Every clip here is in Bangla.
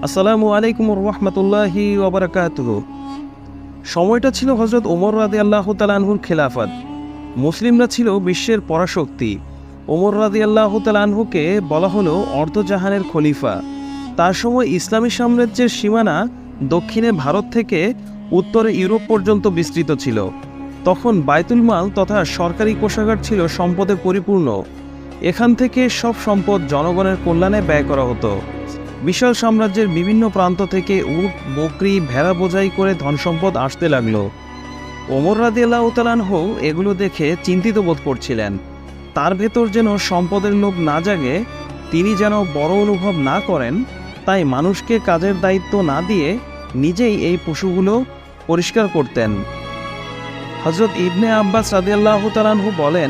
আসসালামু আলাইকুম রহমতুল্লাহি ওবরাকাতুহু। সময়টা ছিল হজরত ওমর রাদিয়াল্লাহু তাআলা আনহুর খেলাফত। মুসলিমরা ছিল বিশ্বের পরাশক্তি। ওমর রাদিয়াল্লাহু তাআলা আনহুকে বলা হলো অর্ধজাহানের খলিফা। তার সময় ইসলামী সাম্রাজ্যের সীমানা দক্ষিণে ভারত থেকে উত্তরে ইউরোপ পর্যন্ত বিস্তৃত ছিল। তখন বায়তুল মাল তথা সরকারি কোষাগার ছিল সম্পদে পরিপূর্ণ। এখান থেকে সব সম্পদ জনগণের কল্যাণে ব্যয় করা হতো। বিশাল সাম্রাজ্যের বিভিন্ন প্রান্ত থেকে উট, বকরি, ভেড়া বোঝাই করে ধনসম্পদ আসতে লাগলো। ওমর রাদিয়াল্লাহু তাআলা আনহু এগুলো দেখে চিন্তিত বোধ করছিলেন। তার ভেতর যেন সম্পদের লোভ না জাগে, তিনি যেন বড় অনুভব না করেন। তাই মানুষকে কাজের দায়িত্ব না দিয়ে নিজেই এই পশুগুলো পরিষ্কার করতেন। হযরত ইবনে আব্বাস রাদিয়াল্লাহু তাআলা আনহু বলেন,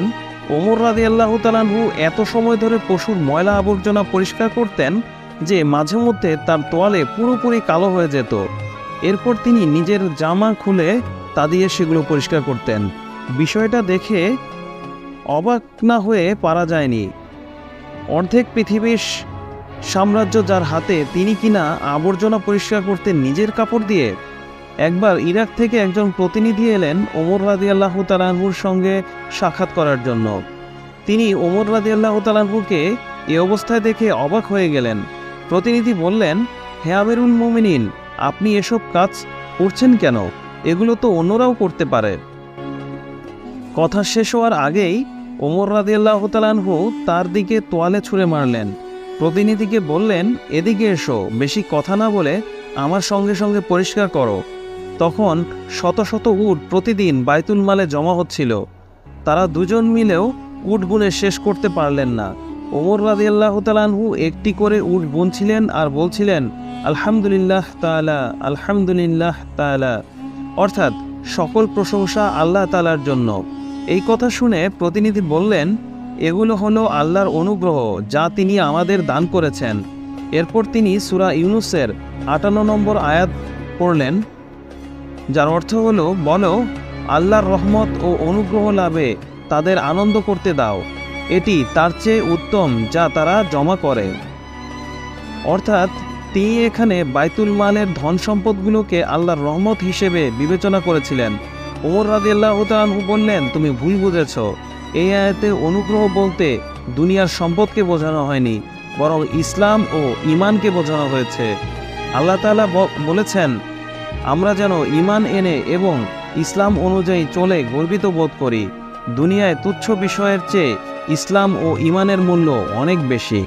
ওমর রাদিয়াল্লাহু তাআলা আনহু এত সময় ধরে পশুর ময়লা আবর্জনা পরিষ্কার করতেন যে মাঝে মধ্যে তার তোয়ালে পুরোপুরি কালো হয়ে যেত। এরপর তিনি নিজের জামা খুলে তা দিয়ে সেগুলো পরিষ্কার করতেন। বিষয়টা দেখে অবাক না হয়ে পারা যায়নি। অর্ধেক পৃথিবীর সাম্রাজ্য যার হাতে, তিনি কিনা আবর্জনা পরিষ্কার করতেন নিজের কাপড় দিয়ে। একবার ইরাক থেকে একজন প্রতিনিধি এলেন ওমর রাদিয়াল্লাহু তাআলা আনহুর সঙ্গে সাক্ষাৎ করার জন্য। তিনি ওমর রাদিয়াল্লাহু তাআলা আনহুকে এ অবস্থায় দেখে অবাক হয়ে গেলেন। প্রতিনিধি বললেন, হে আমিরুল মুমিনিন, আপনি এসব কাজ করছেন কেন? এগুলো তো অন্যরাও করতে পারে। কথা শেষ হওয়ার আগেই ওমর রাদিয়াল্লাহু তাআলা আনহু তার দিকে তোয়ালে ছুঁড়ে মারলেন। প্রতিনিধিকে বললেন, এদিকে এসো, বেশি কথা না বলে আমার সঙ্গে সঙ্গে পরিষ্কার করো। তখন শত শত উট প্রতিদিন বায়তুল মালে জমা হচ্ছিল। তারা দুজন মিলেও উট গুনে শেষ করতে পারলেন না। ওমর রাদিয়াল্লাহু তাআলা আনহু একটি করে উট গুনছিলেন আর বলছিলেন, আলহামদুলিল্লাহ তাআলা, আলহামদুলিল্লাহ তাআলা, অর্থাৎ সকল প্রশংসা আল্লাহ তাআলার জন্য। এই কথা শুনে প্রতিনিধি বললেন, এগুলো হলো আল্লাহর অনুগ্রহ যা তিনি আমাদের দান করেছেন। এরপর তিনি সূরা ইউনূসের ৫৮ নম্বর আয়াত পড়লেন, যার অর্থ হলো, বলো, আল্লাহর রহমত ও অনুগ্রহ লাভে তাদের আনন্দ করতে দাও, এটি তার চেয়ে উত্তম যা তারা জমা করে। অর্থাৎ তিনি এখানে বায়তুল মালের ধন সম্পদগুলোকে আল্লাহর রহমত হিসেবে বিবেচনা করেছিলেন। ওমর রাদিয়াল্লাহু তাআলা আনহু বললেন, তুমি ভুল বুঝেছ। এই আয়াতে অনুগ্রহ বলতে দুনিয়ার সম্পদকে বোঝানো হয়নি, বরং ইসলাম ও ঈমানকে বোঝানো হয়েছে। আল্লাহ তাআলা বলেছেন, আমরা যেন ঈমান এনে এবং ইসলাম অনুযায়ী চলে গর্বিত বোধ করি। দুনিয়ায় তুচ্ছ বিষয়ের চেয়ে ইসলাম ও ঈমানের মূল্য অনেক বেশি।